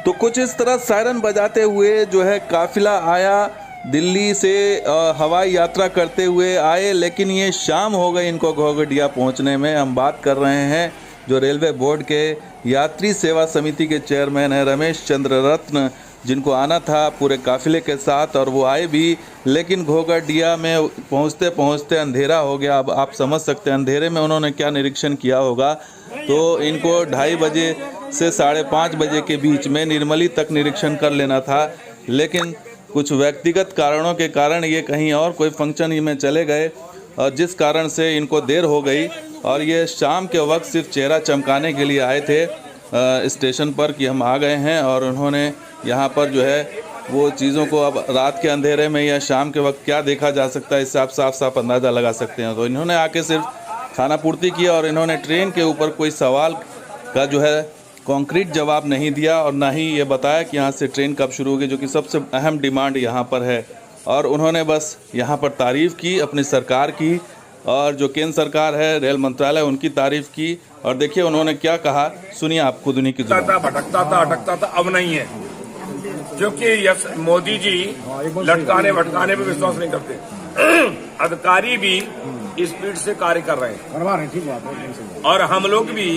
तो कुछ इस तरह सायरन बजाते हुए जो है काफिला आया, दिल्ली से हवाई यात्रा करते हुए आए, लेकिन ये शाम हो गई इनको घोघडिया पहुंचने में। हम बात कर रहे हैं जो रेलवे बोर्ड के यात्री सेवा समिति के चेयरमैन हैं रमेश चंद्र रत्न, जिनको आना था पूरे काफिले के साथ और वो आए भी, लेकिन घोघडिया में पहुंचते पहुंचते अंधेरा हो गया। अब आप समझ सकते हैं अंधेरे में उन्होंने क्या निरीक्षण किया होगा। तो इनको 2:30 बजे से 5:30 बजे के बीच में निर्मली तक निरीक्षण कर लेना था, लेकिन कुछ व्यक्तिगत कारणों के कारण ये कहीं और कोई फंक्शन में चले गए और जिस कारण से इनको देर हो गई। और ये शाम के वक्त सिर्फ चेहरा चमकाने के लिए आए थे स्टेशन पर कि हम आ गए हैं, और उन्होंने यहाँ पर जो है वो चीज़ों को अब रात के अंधेरे में या शाम के वक्त क्या देखा जा सकता है इससे आप साफ अंदाज़ा लगा सकते हैं। तो इन्होंने आके सिर्फ खाना पूर्ति किया और इन्होंने ट्रेन के ऊपर कोई सवाल का जो है कॉन्क्रीट जवाब नहीं दिया और ना ही ये बताया कि यहाँ से ट्रेन कब शुरू होगी, जो कि सबसे अहम डिमांड यहाँ पर है। और उन्होंने बस यहाँ पर तारीफ़ की अपनी सरकार की, और जो केंद्र सरकार है रेल मंत्रालय उनकी तारीफ़ की। और देखिए उन्होंने क्या कहा, सुनिए आप खुद उन्हीं की जुबान। भटकता था अटकता था, अब नहीं है, क्योंकि मोदी जी लटकाने भटकाने में विश्वास नहीं करते। अधिकारी भी स्पीड से कार्य कर रहे हैं और हम लोग भी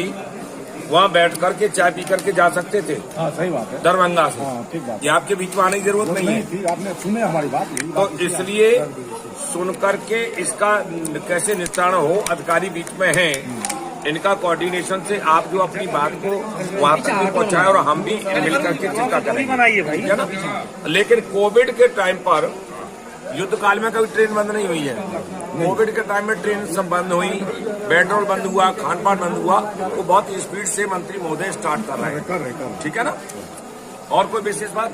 वहाँ बैठ करके चाय पी करके जा सकते थे। सही बात है, दरभंगा से। ठीक बात। ये आपके बीच में आने की जरूरत नहीं है। आपने सुने हमारी बात, तो इसलिए सुन करके इसका कैसे निस्तारण हो, अधिकारी बीच में हैं, इनका कोऑर्डिनेशन से आप जो अपनी बात को वहाँ तक भी पहुँचाए और हम भी मिल करके चिंता करें। लेकिन कोविड के टाइम पर युद्ध काल में कभी ट्रेन बंद नहीं हुई है। कोविड के टाइम में ट्रेन सब बंद हुई, पेट्रोल बंद हुआ, खान पान बंद हुआ, वो बहुत स्पीड से मंत्री महोदय स्टार्ट कर रहे हैं। ठीक है ना, और कोई विशेष बात?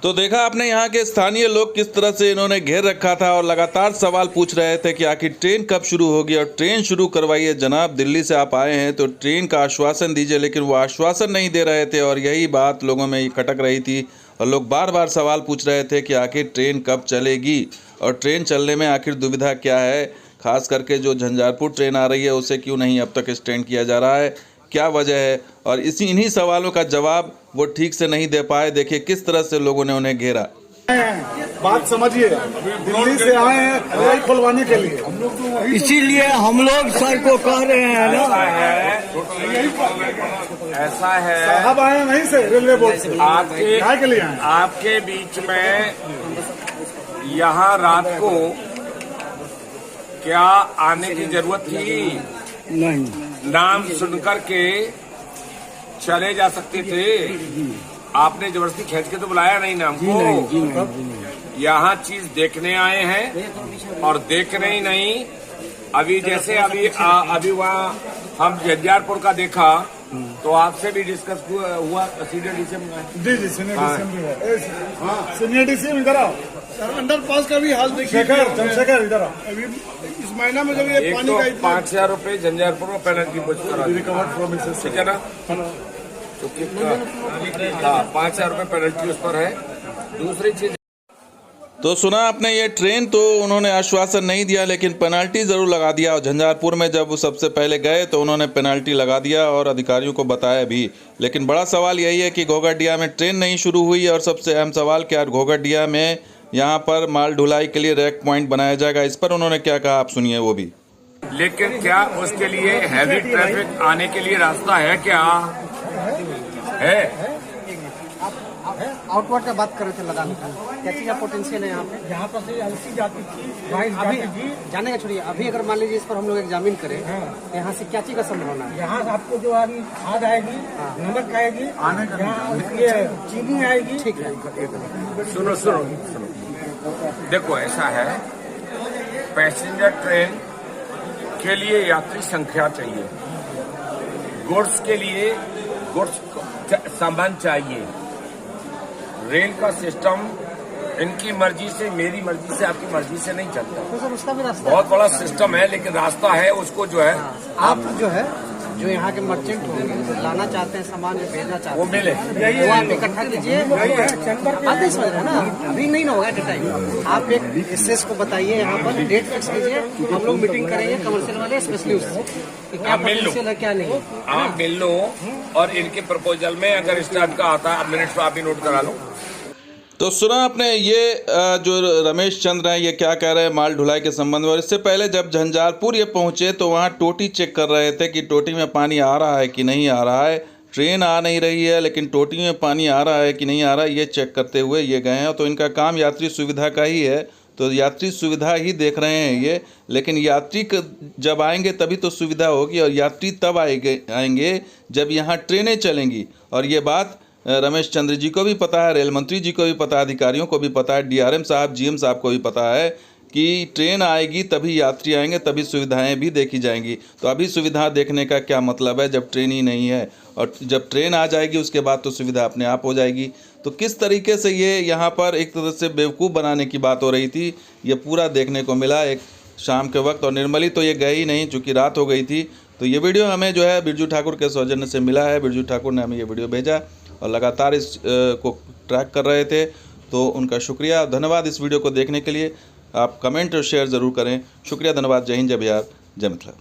तो देखा आपने यहाँ के स्थानीय लोग किस तरह से इन्होंने घेर रखा था और लगातार सवाल पूछ रहे थे कि आखिर ट्रेन कब शुरू होगी और ट्रेन शुरू करवाइए जनाब, दिल्ली से आप आए हैं तो ट्रेन का आश्वासन दीजिए। लेकिन वो आश्वासन नहीं दे रहे थे और यही बात लोगों में खटक रही थी और लोग बार बार सवाल पूछ रहे थे कि आखिर ट्रेन कब चलेगी और ट्रेन चलने में आखिर दुविधा क्या है। खास करके जो झंझारपुर ट्रेन आ रही है उसे क्यों नहीं अब तक स्टैंड किया जा रहा है, क्या वजह है, और इन्हीं सवालों का जवाब वो ठीक से नहीं दे पाए। देखिए किस तरह से लोगों ने उन्हें घेरा। बात समझिए, दिल्ली से आए हैं रेल खुलवाने के लिए, इसीलिए हम लोग सर को कह रहे हैं ना, ऐसा है साहब आए नहीं से रेलवे बोर्ड से के लिए आए। आपके बीच में यहाँ रात को क्या आने की जरूरत थी? नहीं, नाम सुनकर के चले जा सकते थे। आपने जबरदस्ती खींच के तो बुलाया नहीं नाम को। यहाँ चीज देखने आए हैं और देखने ही नहीं। अभी जैसे अभी वहाँ हम झंझारपुर का देखा तो आपसे भी डिस्कस हुआ सीनियर डीसीएम का। जी सीनियर डीसीएम भी है। सीनियर डीसीएम इधर आओ। अंडर पास का भी हाल देखिए। चंद्रशेखर इधर आओ। अभी इस महीना में जब ये पानी तो का 5,000 रूपये झंझारपुर में पेनल्टी करा, ठीक है ना? तो 5,000 रूपये पेनल्टी उस पर है। दूसरी चीज तो सुना आपने, ये ट्रेन तो उन्होंने आश्वासन नहीं दिया लेकिन पेनल्टी ज़रूर लगा दिया। और झंझारपुर में जब वो सबसे पहले गए तो उन्होंने पेनल्टी लगा दिया और अधिकारियों को बताया भी। लेकिन बड़ा सवाल यही है कि घोघडिया में ट्रेन नहीं शुरू हुई और सबसे अहम सवाल क्या घोघडिया में यहाँ पर माल ढुलाई के लिए रैक पॉइंट बनाया जाएगा, इस पर उन्होंने क्या कहा आप सुनिए वो भी। लेकिन क्या उसके लिए हैवी ट्रैफिक आने के लिए रास्ता है? क्या है? आउटवर्ड का बात कर रहे थे लगाने का, क्या चीज का पोटेंशियल है यहाँ पे? यहाँ पर से अलसी जाती थी, अभी जाने का छोड़िए, अभी अगर मान लीजिए इस पर हम लोग एग्जामिन करें तो यहाँ से क्या चीज का संभावना है? यहाँ से आपको जो आएगी खाद आएगी, नमक आएगी, ये चीनी आएगी। ठीक है, सुनो, देखो ऐसा है, पैसेंजर ट्रेन के लिए यात्री संख्या चाहिए, गुड्स के लिए गुड्स सामान चाहिए। रेल का सिस्टम इनकी मर्जी से, मेरी मर्जी से, आपकी मर्जी से नहीं चलता। तो सर उसका भी रास्ता बहुत बड़ा सिस्टम है, लेकिन रास्ता है उसको जो है आप जो है जो यहाँ के मर्चेंट होंगे लाना चाहते हैं सामान, जो भेजना चाहते वो हैं मिले। वो आप इकट्ठा कीजिए। बात नहीं समझ रहे हैं ना, अभी नहीं ना होगा एट टाइम। आप एक एसएस को बताइए, यहाँ पर डेट फिक्स कीजिए, हम लोग मीटिंग करेंगे कमर्शियल वाले, स्पेशली उससे कि क्या पोटेंशियल है क्या नहीं। आप मिल लो और इनके प्रपोजल में अगर स्टार्ट का आता है, अब मिनट्स तो आप ही नोट करा लो। तो सुना आपने ये जो रमेश चंद्र हैं ये क्या कह रहे हैं माल ढुलाई के संबंध में। और इससे पहले जब झंझारपुर ये पहुंचे तो वहां टोटी चेक कर रहे थे कि टोटी में पानी आ रहा है कि नहीं आ रहा है। ट्रेन आ नहीं रही है लेकिन टोटी में पानी आ रहा है कि नहीं आ रहा है, ये चेक करते हुए ये गए हैं। तो इनका काम यात्री सुविधा का ही है, तो यात्री सुविधा ही देख रहे हैं ये। लेकिन यात्री जब आएंगे तभी तो सुविधा होगी, और यात्री तब आएंगे जब यहाँ ट्रेनें चलेंगी। और ये बात रमेश चंद्र जी को भी पता है, रेल मंत्री जी को भी पता है, अधिकारियों को भी पता है, डीआरएम साहब, जीएम साहब को भी पता है कि ट्रेन आएगी तभी यात्री आएंगे, तभी सुविधाएं भी देखी जाएंगी। तो अभी सुविधा देखने का क्या मतलब है जब ट्रेन ही नहीं है, और जब ट्रेन आ जाएगी उसके बाद तो सुविधा अपने आप हो जाएगी। तो किस तरीके से ये यहाँ पर एक तरह से बेवकूफ़ बनाने की बात हो रही थी, ये पूरा देखने को मिला एक शाम के वक्त। और निर्मली तो ये गए ही नहीं चूँकि रात हो गई थी। तो ये वीडियो हमें जो है बिरजू ठाकुर के सौजन्य से मिला है। बिरजू ठाकुर ने हमें ये वीडियो भेजा और लगातार इस को ट्रैक कर रहे थे, तो उनका शुक्रिया, धन्यवाद इस वीडियो को देखने के लिए। आप कमेंट और शेयर ज़रूर करें। शुक्रिया, धन्यवाद। जय हिंद, जय बिहार, जय मिथिला।